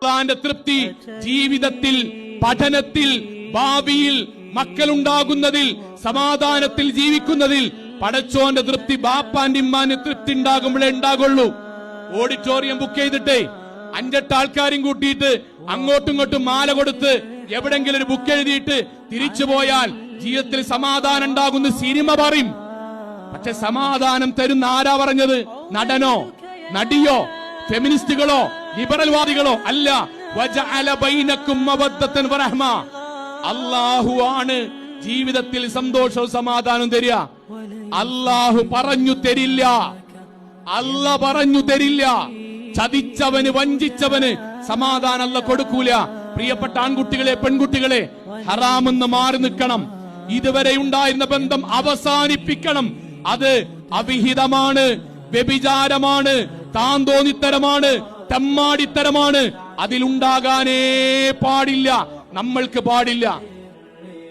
അള്ളാന്റെ തൃപ്തി ജീവിതത്തിൽ, പഠനത്തിൽ, ഭാവിയിൽ, മക്കളുണ്ടാകുന്നതിൽ, സമാധാനത്തിൽ ജീവിക്കുന്നതിൽ പടച്ചോന്റെ തൃപ്തി, ബാപ്പാന്റെ ഇമ്മാന്റെ തൃപ്തി ഉണ്ടാകുമ്പോഴേ ഉണ്ടാകുള്ളൂ. ഓഡിറ്റോറിയം ബുക്ക് ചെയ്തിട്ടേ 5-8 ആൾക്കാരും കൂട്ടിയിട്ട് അങ്ങോട്ടും ഇങ്ങോട്ടും മാല കൊടുത്ത് എവിടെങ്കിലും ഒരു ബുക്ക് എഴുതിയിട്ട് തിരിച്ചു പോയാൽ ജീവിതത്തിൽ സമാധാനം ഉണ്ടാകുന്ന സിനിമ പറയും. പക്ഷെ സമാധാനം തരുന്ന ആരാ പറഞ്ഞത്? നടനോ, നടിയോ, ഫെമിനിസ്റ്റുകളോ, ലിബറൽ വാദികളോ അല്ല. വജഅല ബൈനക്കും മവദ്ദത്തൻ വറഹ്മ. അല്ലാഹു ആണ് ജീവിതത്തിൽ സന്തോഷവും സമാധാനവും തരിക. അല്ലാഹു പറഞ്ഞു തരില്ല. അല്ല പറഞ്ഞു തരില്ല. ചതിച്ചവന്, വഞ്ചിച്ചവന് സമാധാനം അല്ല കൊടുക്കൂല. പ്രിയപ്പെട്ട ആൺകുട്ടികളെ, പെൺകുട്ടികളെ, ഹറാമെന്ന് മാറി നിൽക്കണം. ഇതുവരെ ഉണ്ടായിരുന്ന ബന്ധം അവസാനിപ്പിക്കണം. അത് അവിഹിതമാണ്, വ്യഭിചാരമാണ്, താന്തോന്നിത്തരമാണ്, തെമ്മാടിത്തരമാണ്. അതിലുണ്ടാകാനേ പാടില്ല. നമ്മൾക്ക് പാടില്ല.